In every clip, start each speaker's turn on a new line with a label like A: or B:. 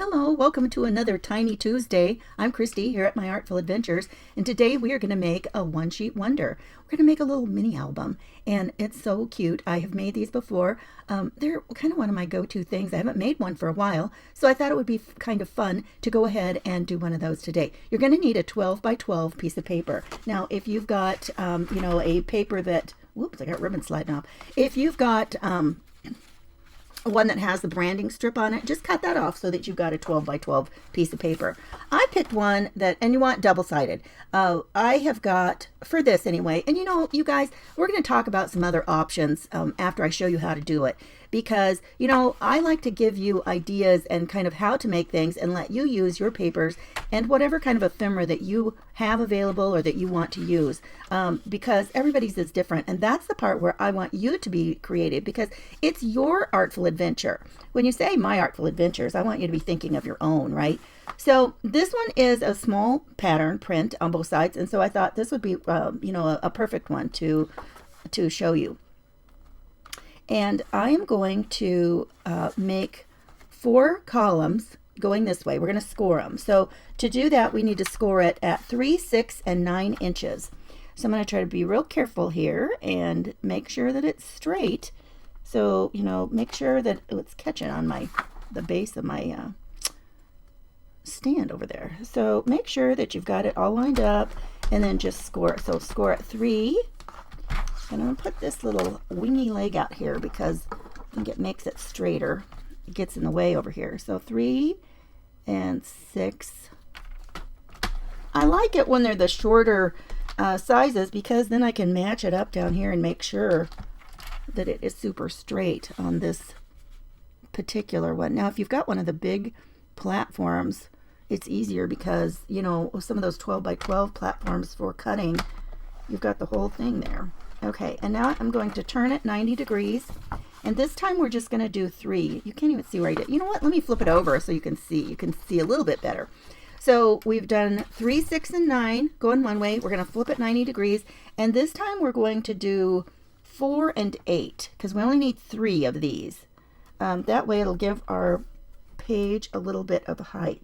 A: Hello, welcome to another Tiny Tuesday. I'm Christy here at My Artful Adventures, and today we are going to make a one-sheet wonder. We're going to make a little mini album, and it's so cute. I have made these before. They're kind of one of my go-to things. I haven't made one for a while, so I thought it would be kind of fun to go ahead and do one of those today. You're going to need a 12 by 12 piece of paper. Now, if you've got, a paper that, whoops, I got ribbon sliding off. If you've got, one that has the branding strip on it, just cut that off so that you've got a 12 by 12 piece of paper. I picked one that, and you want double-sided. I have got, for this anyway, and you guys, we're going to talk about some other options after I show you how to do it. Because, I like to give you ideas and kind of how to make things and let you use your papers and whatever kind of ephemera that you have available or that you want to use. Because everybody's is different. And that's the part where I want you to be creative because it's your artful adventure. When you say My Artful Adventures, I want you to be thinking of your own, right? So this one is a small pattern print on both sides. And so I thought this would be, a perfect one to show you. And I am going to make 4 columns going this way. We're going to score them. So to do that, we need to score it at 3, 6, and 9 inches. So I'm going to try to be real careful here and make sure that it's straight. So, make sure that it's catching on the base of my stand over there. So make sure that you've got it all lined up and then just score it. So score at 3. And I'm going to put this little wingy leg out here because I think it makes it straighter. It gets in the way over here. So 3 and 6. I like it when they're the shorter sizes because then I can match it up down here and make sure that it is super straight on this particular one. Now, if you've got one of the big platforms, it's easier because, some of those 12 by 12 platforms for cutting, you've got the whole thing there. Okay, and now I'm going to turn it 90 degrees. And this time we're just going to do 3. You can't even see where I did. You know what? Let me flip it over so you can see. You can see a little bit better. So we've done 3, 6, and 9 going one way. We're going to flip it 90 degrees. And this time we're going to do 4 and 8 because we only need 3 of these. That way it'll give our page a little bit of height.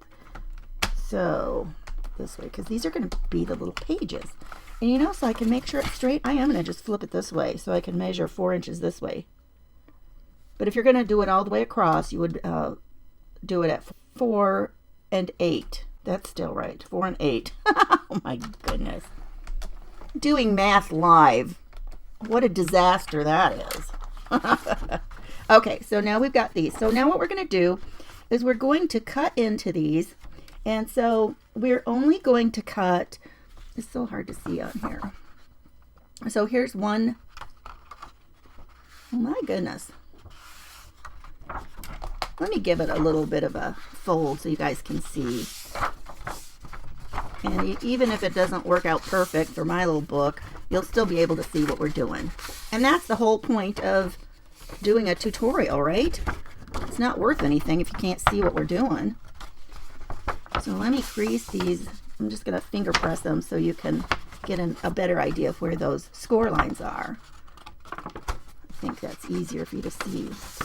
A: So this way, because these are going to be the little pages. And so I can make sure it's straight, I am going to just flip it this way so I can measure 4 inches this way. But if you're going to do it all the way across, you would do it at 4 and 8. That's still right. 4 and 8. Oh my goodness. Doing math live. What a disaster that is. Okay, so now we've got these. So now what we're going to do is we're going to cut into these. And so we're only going to cut... It's so hard to see on here. So here's one. Oh my goodness. Let me give it a little bit of a fold so you guys can see. And even if it doesn't work out perfect for my little book, you'll still be able to see what we're doing. And that's the whole point of doing a tutorial, right? It's not worth anything if you can't see what we're doing. So let me crease these. I'm just going to finger press them so you can get a better idea of where those score lines are. I think that's easier for you to see. Is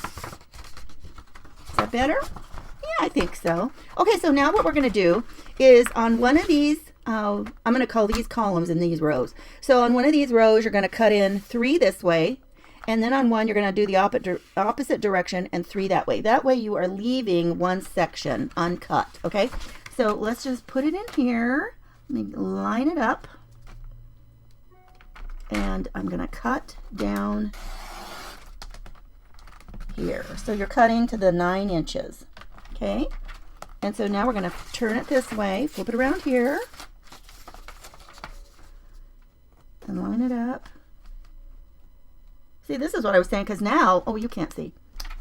A: that better? Yeah, I think so. Okay, so now what we're going to do is on one of these, I'm going to call these columns in these rows. So on one of these rows, you're going to cut in 3 this way. And then on one, you're going to do the opposite direction and 3 that way. That way you are leaving one section uncut, okay? So let's just put it in here. Let me line it up. And I'm going to cut down here. So you're cutting to the 9 inches. Okay? And so now we're going to turn it this way, flip it around here, and line it up. See, this is what I was saying, because now, oh, you can't see.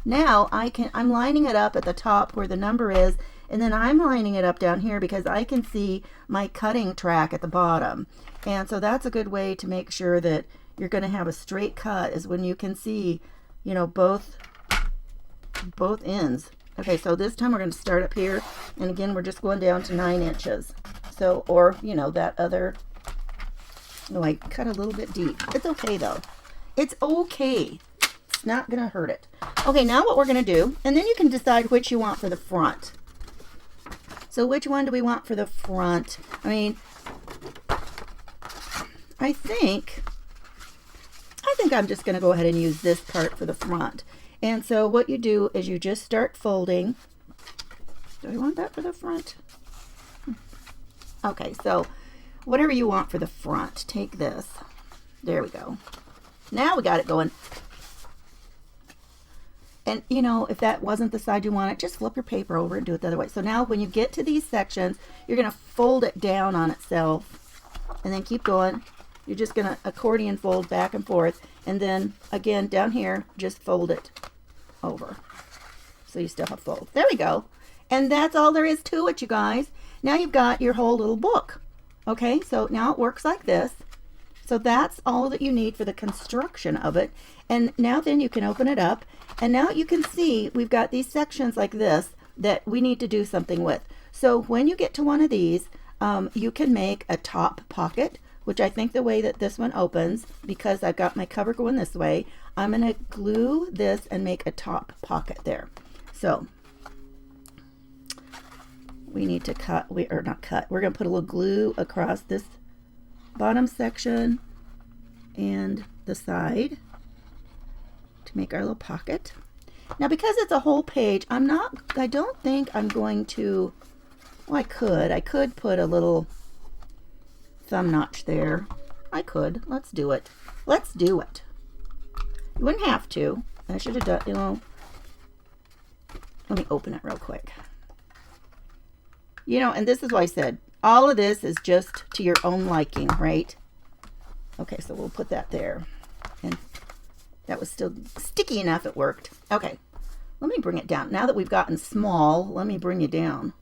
A: Now I'm lining it up at the top where the number is, and then I'm lining it up down here because I can see my cutting track at the bottom. And so that's a good way to make sure that you're going to have a straight cut is when you can see, both ends. Okay, so this time we're going to start up here, and again, we're just going down to 9 inches. So, or, that other, no, I cut a little bit deep. It's okay, though. It's okay. It's not going to hurt it. Okay, now what we're going to do, and then you can decide which you want for the front. So which one do we want for the front? I mean, I think I'm just going to go ahead and use this part for the front. And so what you do is you just start folding. Do I want that for the front? Okay, so whatever you want for the front, take this. There we go. Now we got it going. And you know, if that wasn't the side you wanted, just flip your paper over and do it the other way. So now when you get to these sections, you're going to fold it down on itself and then keep going. You're just going to accordion fold back and forth. And then again, down here, just fold it over. So you still have fold. There we go. And that's all there is to it, you guys. Now you've got your whole little book. Okay, so now it works like this. So that's all that you need for the construction of it. And now then you can open it up. And now you can see we've got these sections like this that we need to do something with. So when you get to one of these, you can make a top pocket, which I think the way that this one opens, because I've got my cover going this way, I'm going to glue this and make a top pocket there. So we need to cut, we're going to put a little glue across this bottom section and the side to make our little pocket. Now because it's a whole page, I don't think I'm going to, well, I could put a little thumb notch there. I could. Let's do it. Let's do it. You wouldn't have to. I should have done, you know, let me open it real quick. You know, and this is why I said, all of this is just to your own liking, right? Okay, so we'll put that there. And that was still sticky enough, it worked. Okay, let me bring it down. Now that we've gotten small, let me bring you down.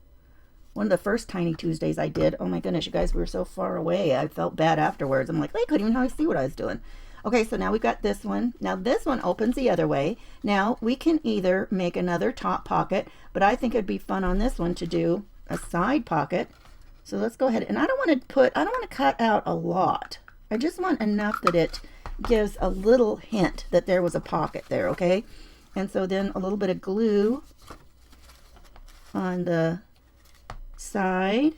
A: One of the first Tiny Tuesdays I did, oh my goodness, you guys, we were so far away. I felt bad afterwards. I'm like, I couldn't even hardly see what I was doing. Okay, so now we've got this one. Now this one opens the other way. Now we can either make another top pocket, but I think it'd be fun on this one to do a side pocket. So let's go ahead. And I don't want to cut out a lot. I just want enough that it gives a little hint that there was a pocket there, okay? And so then a little bit of glue on the side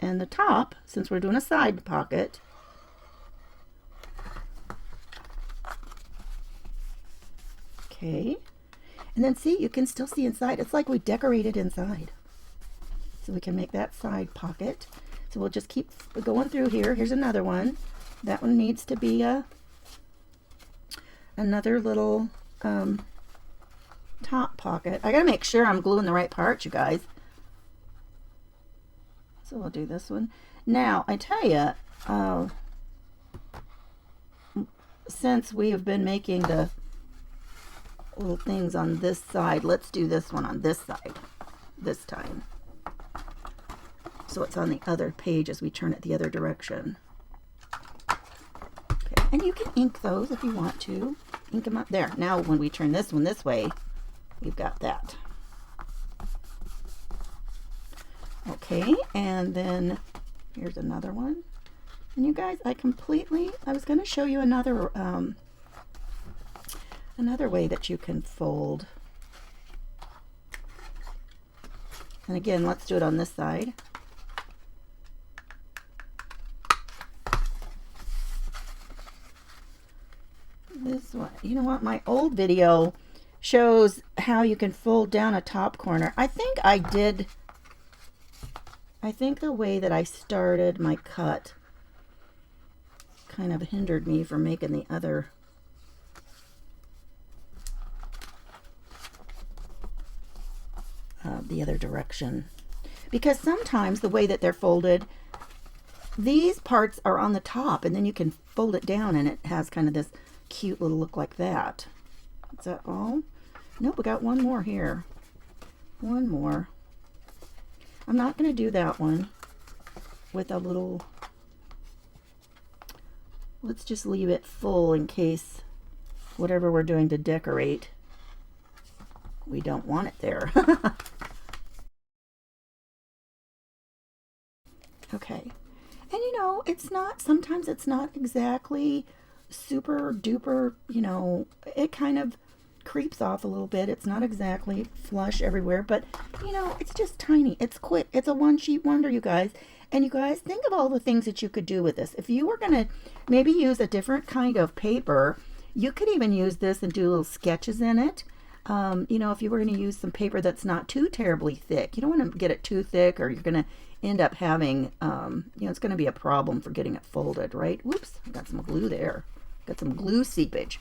A: and the top, since we're doing a side pocket. Okay. And then see, you can still see inside. It's like we decorated inside. So we can make that side pocket. So we'll just keep going through here. Here's another one. That one needs to be another little top pocket. I gotta make sure I'm gluing the right part, you guys. So we'll do this one. Now, I tell you, since we have been making the little things on this side, let's do this one on this side this time. So it's on the other page as we turn it the other direction. Okay. And you can ink those if you want to. Ink them up there. Now when we turn this one this way, we've got that. Okay, and then here's another one. And you guys, I was going to show you another way that you can fold. And again, let's do it on this side. This one, you know what, my old video shows how you can fold down a top corner. I think the way that I started my cut kind of hindered me from making the other direction, because sometimes the way that they're folded, these parts are on the top and then you can fold it down and it has kind of this cute little look like that. Is that all? Nope, we got one more here. One more. I'm not going to do that one with a little, let's just leave it full in case whatever we're doing to decorate, we don't want it there. Okay. And you know, sometimes it's not exactly super duper, you know, it kind of creeps off a little bit. It's not exactly flush everywhere, but you know, it's just tiny. It's quick. It's a one sheet wonder, you guys. And you guys, think of all the things that you could do with this. If you were going to maybe use a different kind of paper, you could even use this and do little sketches in it. You know, if you were going to use some paper that's not too terribly thick, you don't want to get it too thick, or you're going to end up having, you know, it's going to be a problem for getting it folded, right? Whoops, I got some glue there. Got some glue seepage.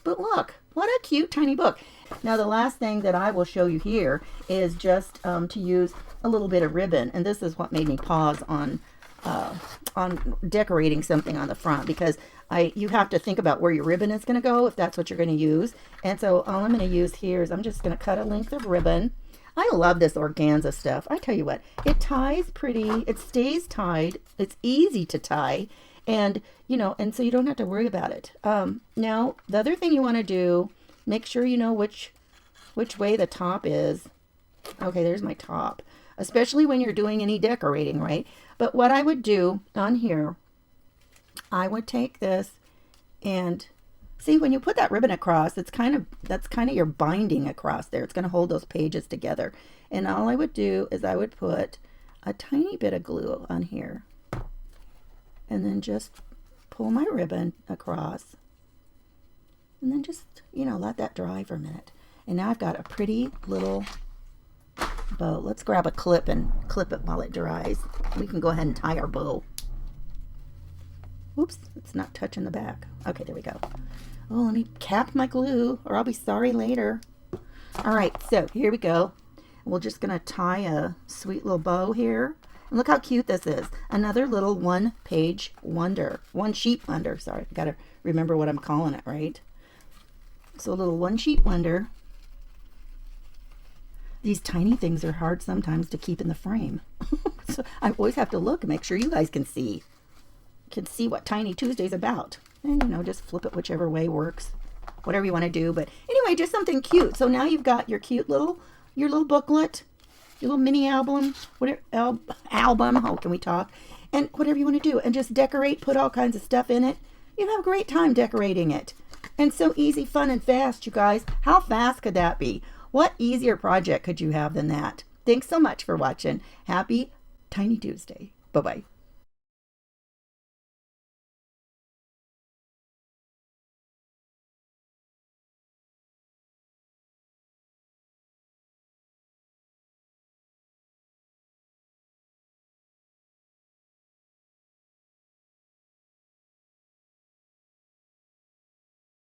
A: But look, what a cute tiny book. Now the last thing that I will show you here is just to use a little bit of ribbon. And this is what made me pause on decorating something on the front, because you have to think about where your ribbon is going to go if that's what you're going to use. And so all I'm going to use here is I'm just going to cut a length of ribbon. I love this organza stuff. I tell you what, it ties pretty, it stays tied, it's easy to tie, and you know, and so you don't have to worry about it. Now the other thing you want to do, make sure you know which way the top is. Okay, there's my top, especially when you're doing any decorating, right? But what I would do on here, I would take this and see, when you put that ribbon across, that's kind of your binding across there. It's going to hold those pages together. And all I would do is I would put a tiny bit of glue on here, and then just pull my ribbon across, and then just, you know, let that dry for a minute. And now I've got a pretty little bow. Let's grab a clip and clip it while it dries. We can go ahead and tie our bow. Oops, it's not touching the back. Okay, there we go. Oh, let me cap my glue or I'll be sorry later. All right, so here we go. We're just going to tie a sweet little bow here. And look how cute this is. Another little one-page wonder. One-sheet wonder. Sorry, I got to remember what I'm calling it, right? So a little one-sheet wonder. These tiny things are hard sometimes to keep in the frame. So I always have to look and make sure you guys can see what Tiny Tuesday's about. And, you know, just flip it whichever way works. Whatever you want to do. But anyway, just something cute. So now you've got your cute little, your little booklet, your little mini album, whatever, album, how can we talk? And whatever you want to do. And just decorate, put all kinds of stuff in it. You have a great time decorating it. And so easy, fun, and fast, you guys. How fast could that be? What easier project could you have than that? Thanks so much for watching. Happy Tiny Tuesday. Bye-bye.